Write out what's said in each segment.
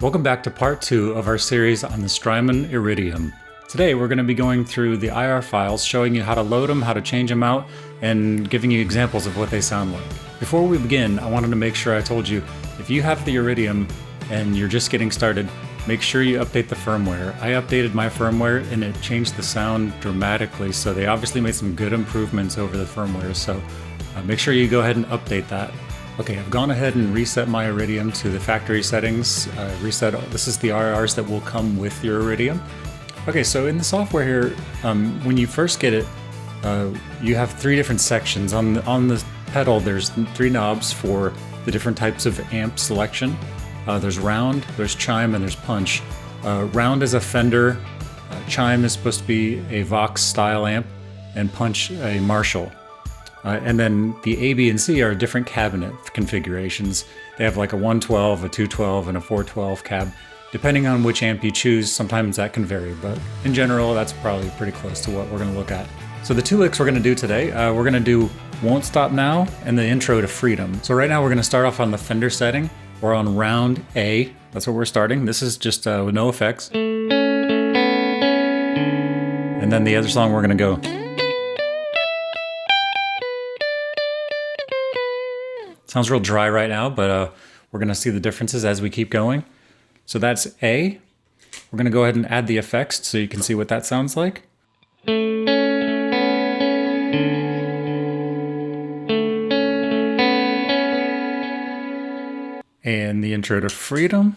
Welcome back to part 2 of our series on the Strymon Iridium. Today we're going to be going through the IR files, showing you how to load them, how to change them out, and giving you examples of what they sound like. Before we begin, I wanted to make sure I told you, if you have the Iridium and you're just getting started, make sure you update the firmware. I updated my firmware and it changed the sound dramatically, so they obviously made some good improvements over the firmware, so make sure you go ahead and update that. Okay, I've gone ahead and reset my Iridium to the factory settings. This is the IRs that will come with your Iridium. Okay, so in the software here, when you first get it, you have 3 different sections. On the pedal, there's 3 knobs for the different types of amp selection. There's round, there's chime, and there's punch. Round is a Fender, chime is supposed to be a Vox style amp, and punch a Marshall. And then the A, B, and C are different cabinet configurations. They have like a 112, a 212, and a 412 cab. Depending on which amp you choose, sometimes that can vary, but in general, that's probably pretty close to what we're going to look at. So the 2 licks we're going to do today, we're going to do Won't Stop Now and the intro to Freedom. So right now we're going to start off on the Fender setting. We're on round A. That's where we're starting. This is just with no effects. And then the other song we're going to go. Sounds real dry right now, but we're going to see the differences as we keep going. So that's A. We're going to go ahead and add the effects so you can see what that sounds like. And the intro to Freedom.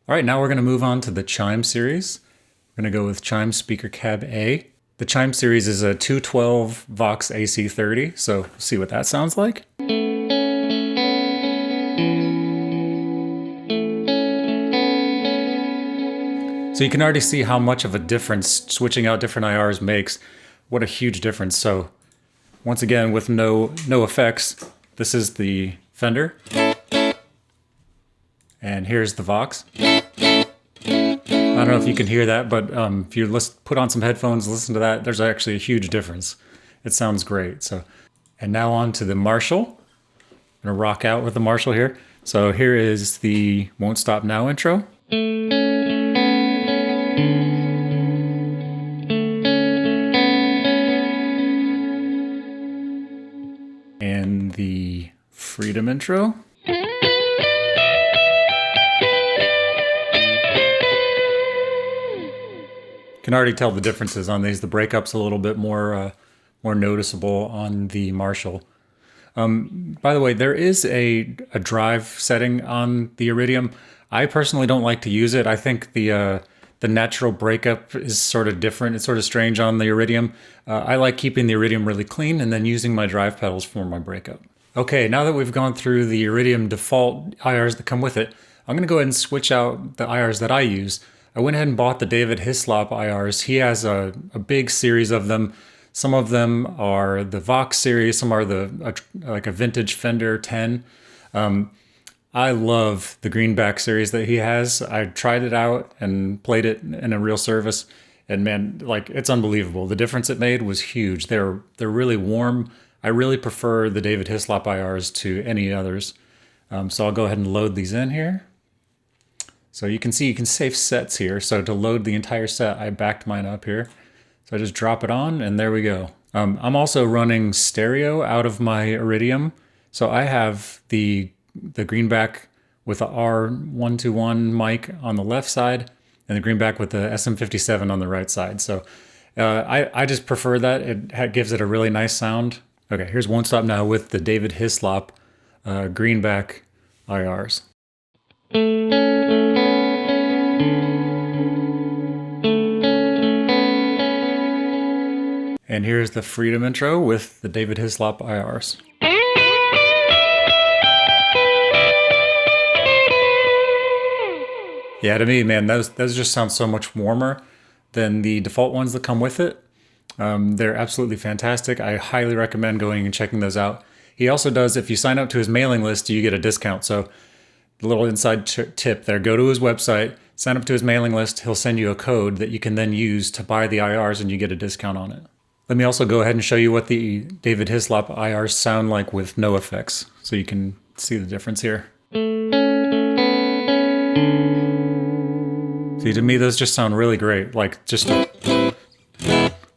All right, now we're going to move on to the Chime series. We're going to go with Chime Speaker Cab A. The Chime series is a 212 Vox AC30, so see what that sounds like. So you can already see how much of a difference switching out different IRs makes. What a huge difference. So once again, with no effects, this is the Fender. And here's the Vox. I don't know if you can hear that, but if you put on some headphones, listen to that, there's actually a huge difference. It sounds great. So, and now on to the Marshall. I'm gonna rock out with the Marshall here. So here is the Won't Stop Now intro. And the Freedom intro. Can already tell the differences on these. The breakup's a little bit more noticeable on the Marshall. By the way, there is a drive setting on the Iridium. I personally don't like to use it. I think the natural breakup is sort of different. It's sort of strange on the Iridium. I like keeping the Iridium really clean and then using my drive pedals for my breakup. Okay, now that we've gone through the Iridium default IRs that come with it, I'm going to go ahead and switch out the IRs that I use. I went ahead and bought the David Hislop IRs. He has a big series of them. Some of them are the Vox series. Some are like a vintage Fender 10. I love the greenback series that he has. I tried it out and played it in a real service, and man, like, it's unbelievable. The difference it made was huge. They're really warm. I really prefer the David Hislop IRs to any others. So I'll go ahead and load these in here. So you can see you can save sets here. So to load the entire set, I backed mine up here. So I just drop it on and there we go. I'm also running stereo out of my Iridium. So I have the greenback with the R121 mic on the left side and the greenback with the SM57 on the right side. So I just prefer that. It gives it a really nice sound. Okay, here's Won't Stop Now with the David Hislop greenback IRs. And here's the Freedom intro with the David Hislop IRs. Yeah, to me, man, those just sound so much warmer than the default ones that come with it. They're absolutely fantastic. I highly recommend going and checking those out. He also does, if you sign up to his mailing list, you get a discount. So a little inside tip there, go to his website, Sign up to his mailing list. He'll send you a code that you can then use to buy the IRs and you get a discount on it. Let me also go ahead and show you what the David Hislop IRs sound like with no effects, so you can see the difference here. See, to me, those just sound really great, like just a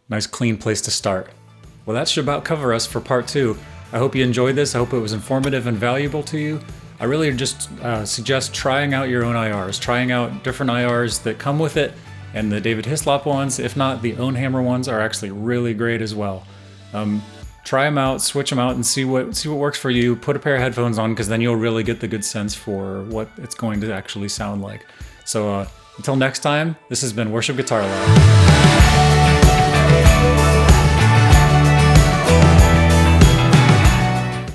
nice clean place to start. Well, that should about cover us for part 2. I hope you enjoyed this. I hope it was informative and valuable to you. I really just suggest trying out your own IRs, trying out different IRs that come with it, and the David Hislop ones, if not, the Ownhammer ones are actually really great as well. Try them out, switch them out, and see what works for you. Put a pair of headphones on, because then you'll really get the good sense for what it's going to actually sound like. So until next time, this has been Worship Guitar Lab.